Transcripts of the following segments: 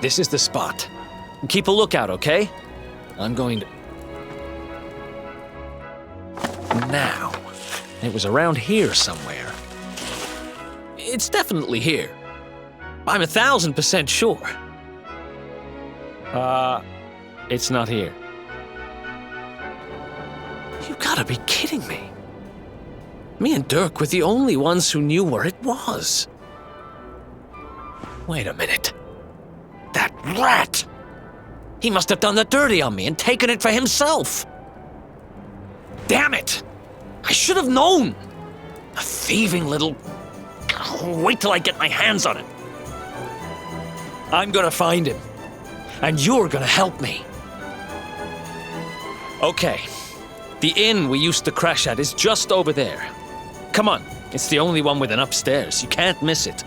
This is the spot. Keep a lookout, okay? I'm going to... Now, it was around here somewhere. It's definitely here. I'm 1,000% sure. It's not here. You gotta be kidding me. Me and Dirk were the only ones who knew where it was. Wait a minute. That rat! He must have done the dirty on me and taken it for himself. Damn it! I should have known! A thieving little... Wait till I get my hands on it. I'm gonna find him. And you're gonna help me. Okay. The inn we used to crash at is just over there. Come on, it's the only one with an upstairs. You can't miss it.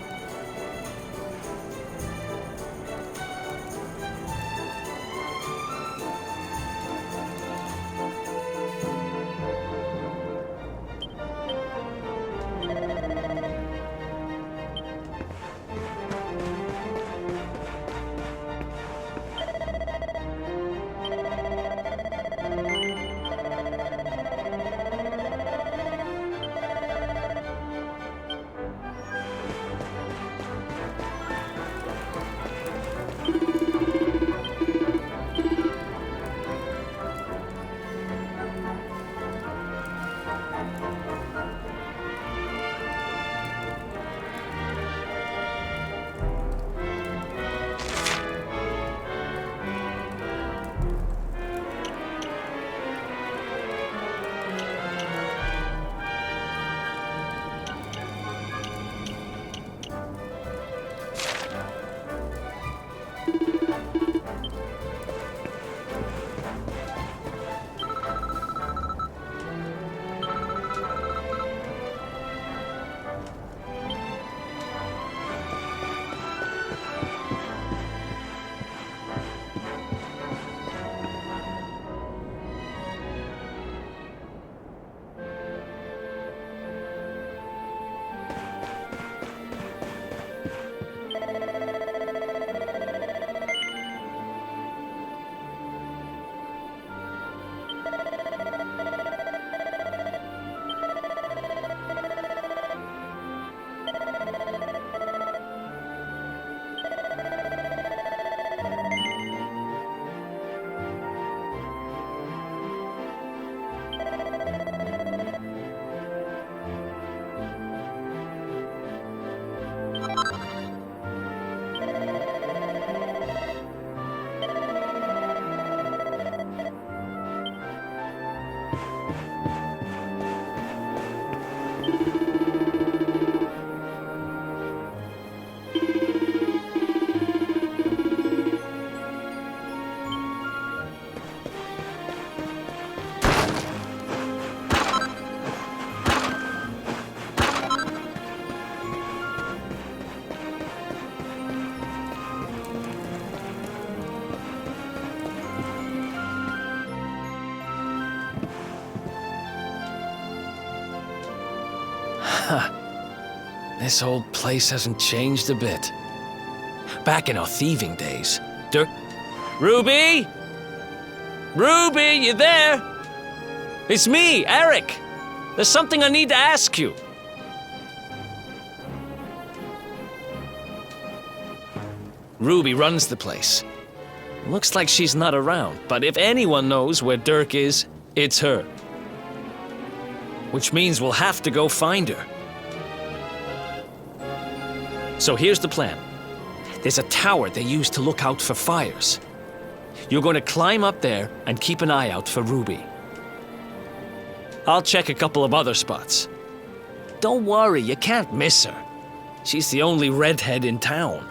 This old place hasn't changed a bit. Back in our thieving days, Dirk... Ruby? Ruby, you there? It's me, Eric. There's something I need to ask you. Ruby runs the place. Looks like she's not around, but if anyone knows where Dirk is, it's her. Which means we'll have to go find her. So here's the plan. There's a tower they use to look out for fires. You're going to climb up there and keep an eye out for Ruby. I'll check a couple of other spots. Don't worry, you can't miss her. She's the only redhead in town.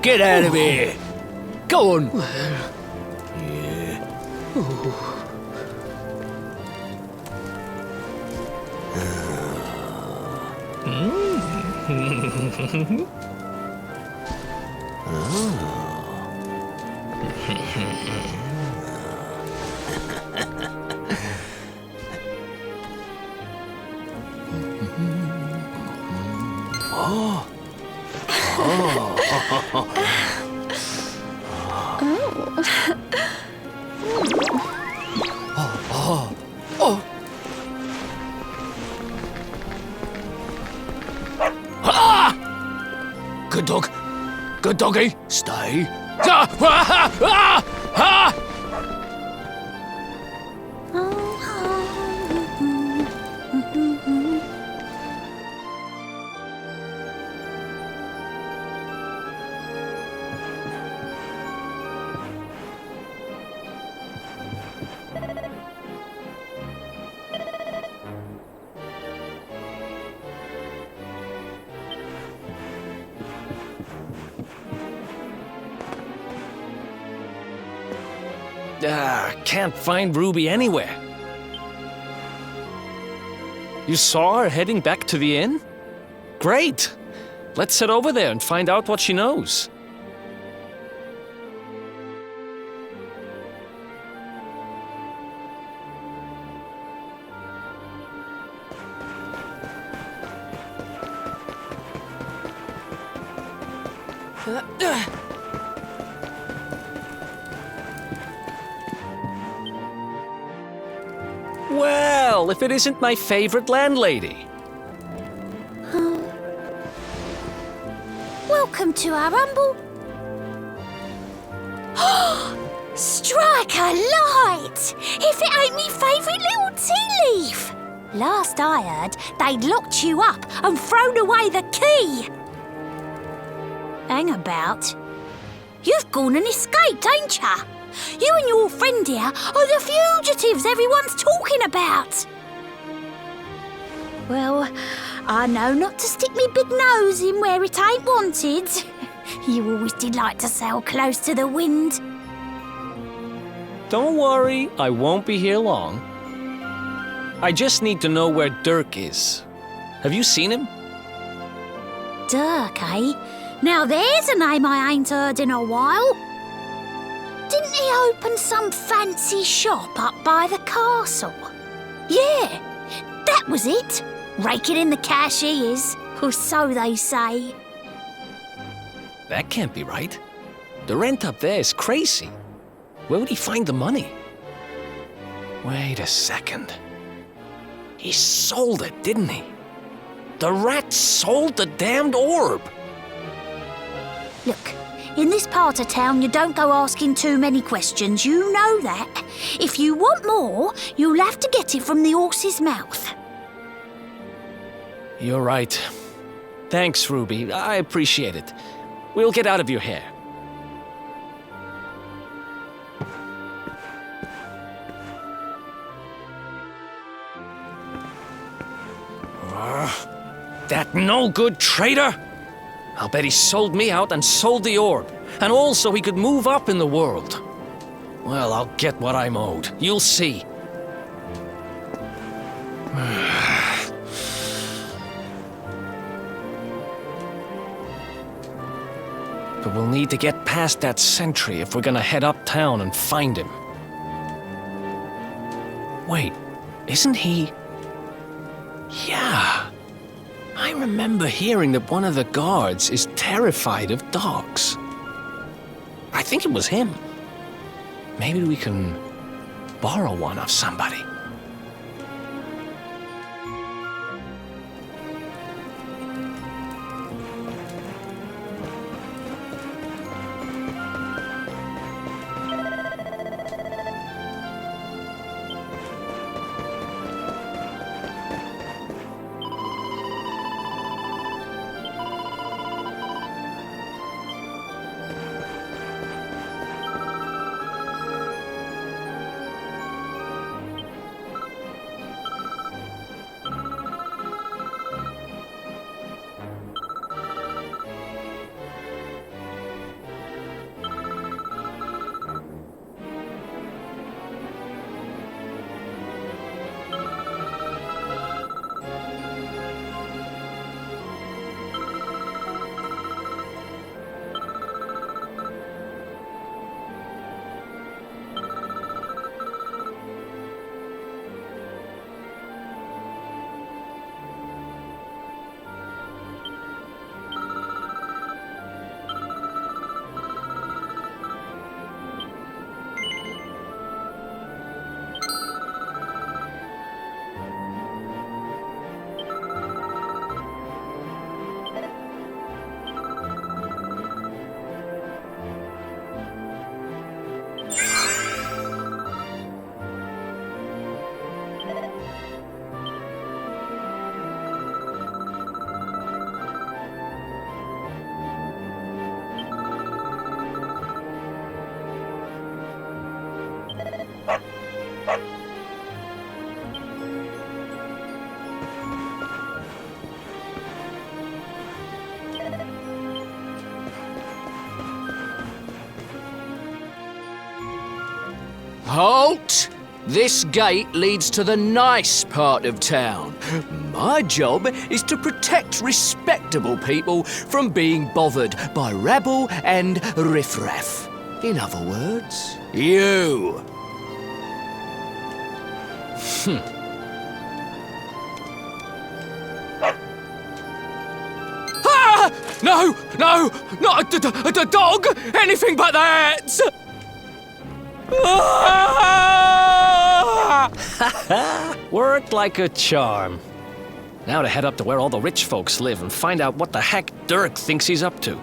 Get out of here. Go on. Good dog. Good doggy. Stay. Can't find Ruby anywhere. You saw her heading back to the inn? Great! Let's head over there and find out what she knows. Well, if it isn't my favorite landlady. Welcome to our humble... Strike a light! If it ain't me favourite little tea leaf! Last I heard, they'd locked you up and thrown away the key. Hang about. You've gone and escaped, ain't ya? You and your friend here are the fugitives everyone's talking about. Well, I know not to stick me big nose in where it ain't wanted. You always did like to sail close to the wind. Don't worry, I won't be here long. I just need to know where Dirk is. Have you seen him? Dirk, eh? Now there's a name I ain't heard in a while. Didn't he open some fancy shop up by the castle? Yeah, that was it. Raking in the cash he is, or so they say. That can't be right. The rent up there is crazy. Where would he find the money? Wait a second. He sold it, didn't he? The rat sold the damned orb. Look, in this part of town, you don't go asking too many questions. You know that. If you want more, you'll have to get it from the horse's mouth. You're right. Thanks, Ruby. I appreciate it. We'll get out of your hair. That no-good traitor! I'll bet he sold me out and sold the orb, and all so he could move up in the world. Well, I'll get what I'm owed. You'll see. But we'll need to get past that sentry if we're gonna head uptown and find him. Wait, isn't he... Yeah. I remember hearing that one of the guards is terrified of dogs. I think it was him. Maybe we can borrow one of somebody. Halt! This gate leads to the nice part of town. My job is to protect respectable people from being bothered by rabble and riffraff. In other words, you. Ah! No, not a dog! Anything but that! Worked like a charm. Now to head up to where all the rich folks live and find out what the heck Dirk thinks he's up to.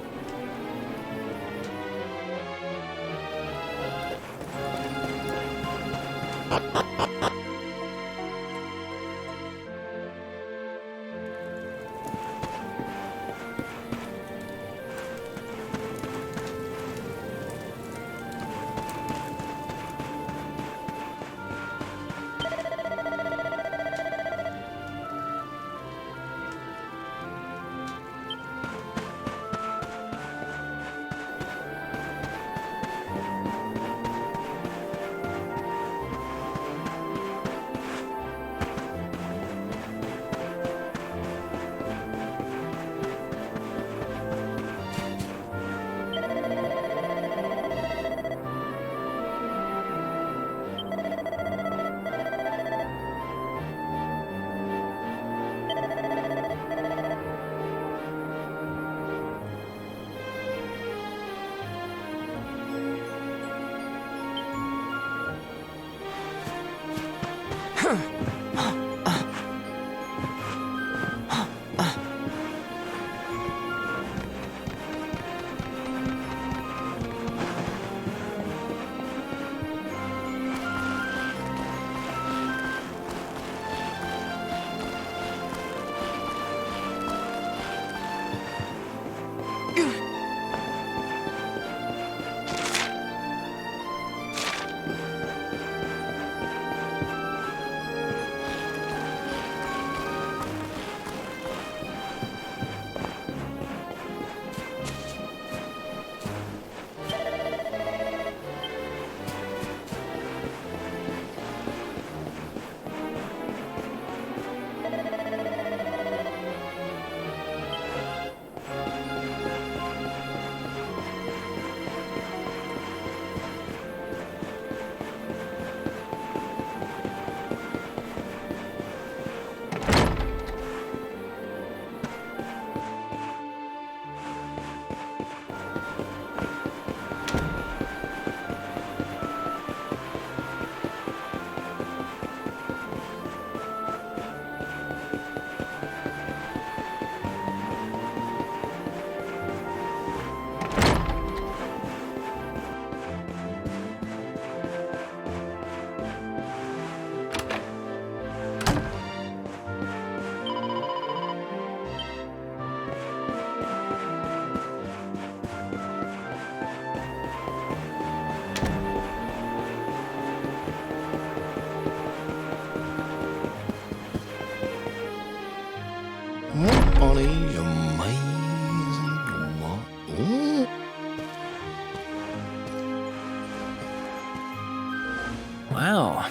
Wow,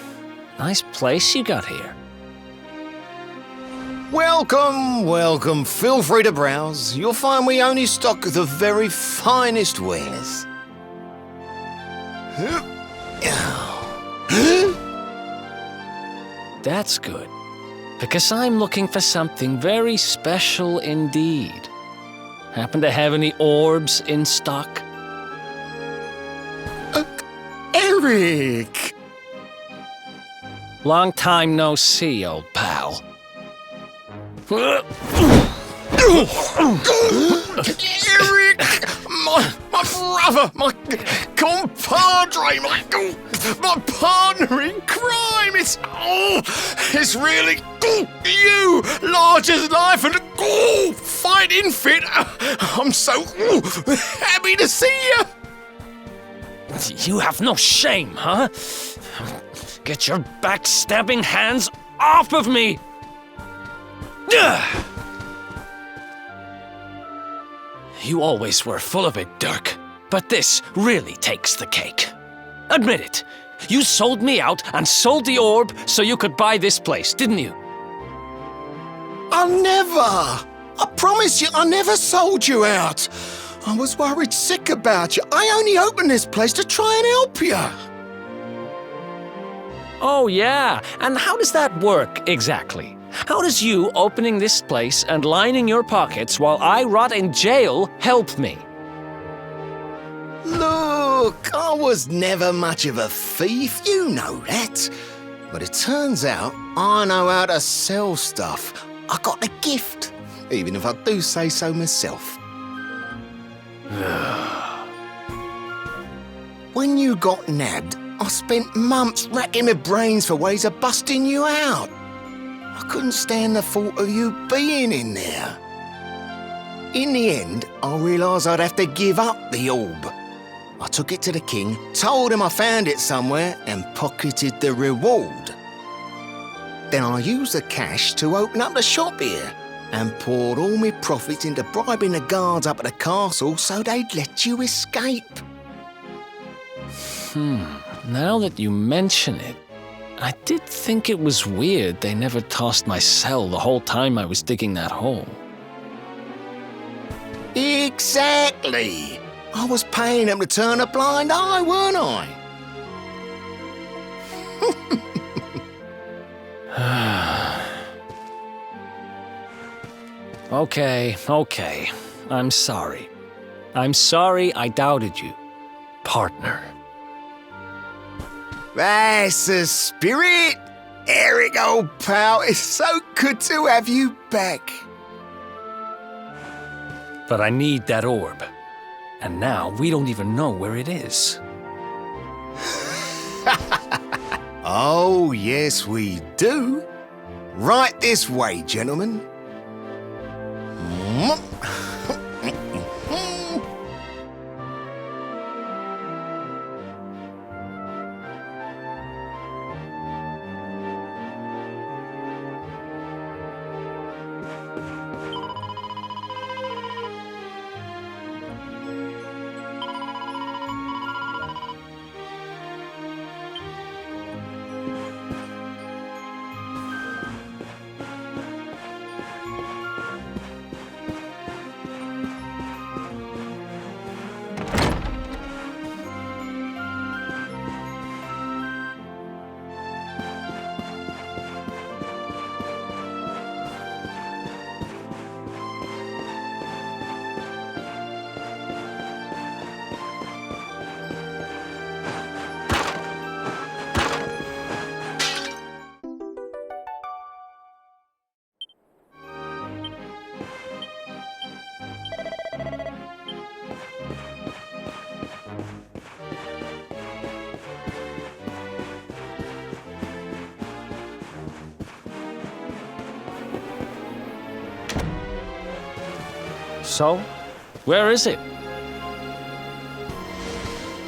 nice place you got here. Welcome, welcome. Feel free to browse. You'll find we only stock the very finest wares. That's good, because I'm looking for something very special indeed. Happen to have any orbs in stock? Eric! Long time no see, old pal. Eric! My brother, my compadre, my partner in crime! It's really you, large as life and fighting fit. I'm so happy to see you. You have no shame, huh? Get your backstabbing hands off of me! Ugh! You always were full of it, Dirk. But this really takes the cake. Admit it. You sold me out and sold the orb so you could buy this place, didn't you? I never! I promise you, I never sold you out. I was worried sick about you. I only opened this place to try and help you. Oh, yeah. And how does that work exactly? How does you opening this place and lining your pockets while I rot in jail help me? Look, I was never much of a thief, you know that. But it turns out I know how to sell stuff. I got the gift, even if I do say so myself. When you got nabbed, I spent months racking my brains for ways of busting you out. I couldn't stand the thought of you being in there. In the end, I realised I'd have to give up the orb. I took it to the king, told him I found it somewhere, and pocketed the reward. Then I used the cash to open up the shop here and poured all my profits into bribing the guards up at the castle so they'd let you escape. Now that you mention it, I did think it was weird they never tossed my cell the whole time I was digging that hole. Exactly! I was paying them to turn a blind eye, weren't I? Okay. I'm sorry. I'm sorry I doubted you, partner. That's the spirit! Eric, old pal, it's so good to have you back. But I need that orb. And now we don't even know where it is. Oh, yes, we do. Right this way, gentlemen. So, where is it?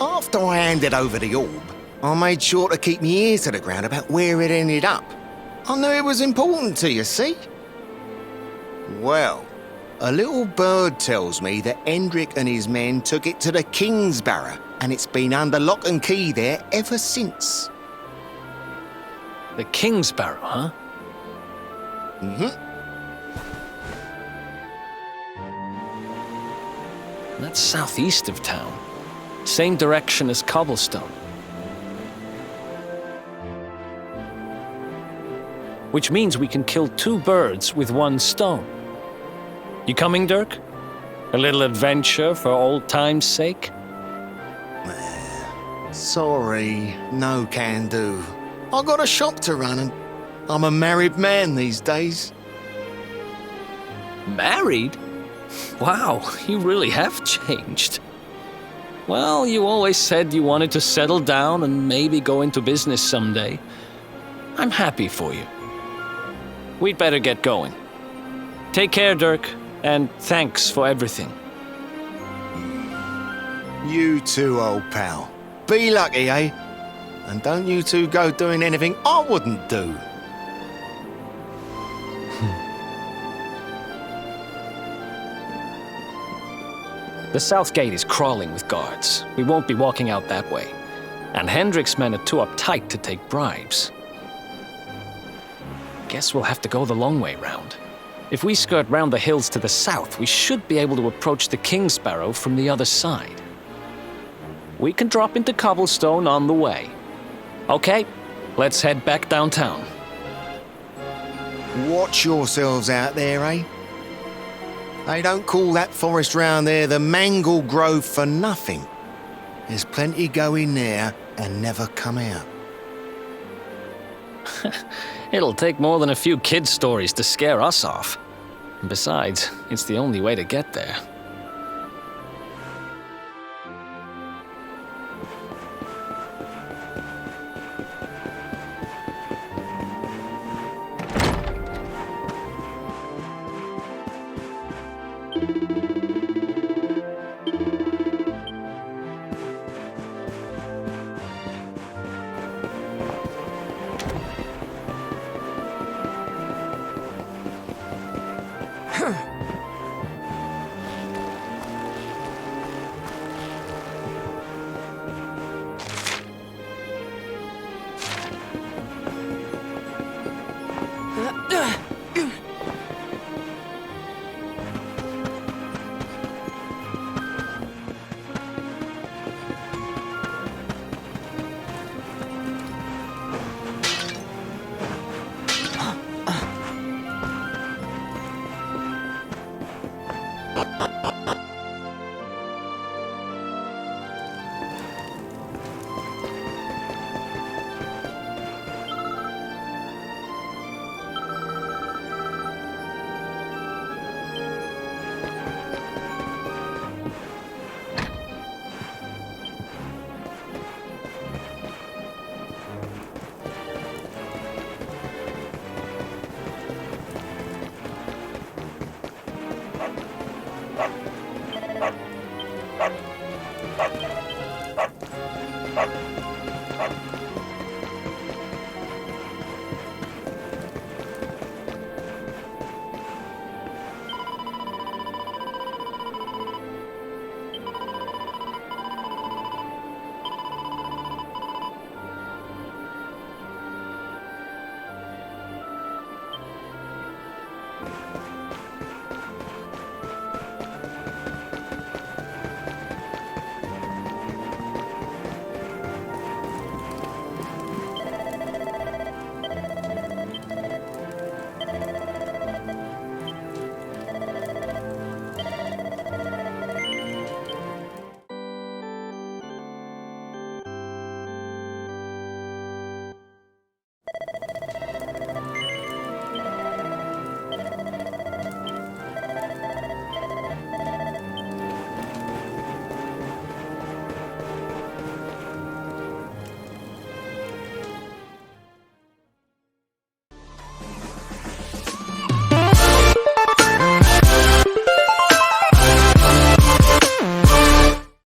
After I handed over the orb, I made sure to keep my ears to the ground about where it ended up. I knew it was important to you, see? Well, a little bird tells me that Hendrik and his men took it to the King's Barrow, and it's been under lock and key there ever since. The King's Barrow, huh? That's southeast of town. Same direction as Cobblestone. Which means we can kill two birds with one stone. You coming, Dirk? A little adventure for old time's sake? Sorry, no can do. I got a shop to run and I'm a married man these days. Married? Wow, you really have changed. Well, you always said you wanted to settle down and maybe go into business someday. I'm happy for you. We'd better get going. Take care, Dirk, and thanks for everything. You too, old pal. Be lucky, eh? And don't you two go doing anything I wouldn't do. The south gate is crawling with guards. We won't be walking out that way. And Hendrik's men are too uptight to take bribes. Guess we'll have to go the long way round. If we skirt round the hills to the south, we should be able to approach the King Sparrow from the other side. We can drop into Cobblestone on the way. Okay, let's head back downtown. Watch yourselves out there, eh? They don't call that forest round there the Mangle Grove for nothing. There's plenty go in there and never come out. It'll take more than a few kid stories to scare us off. And besides, it's the only way to get there.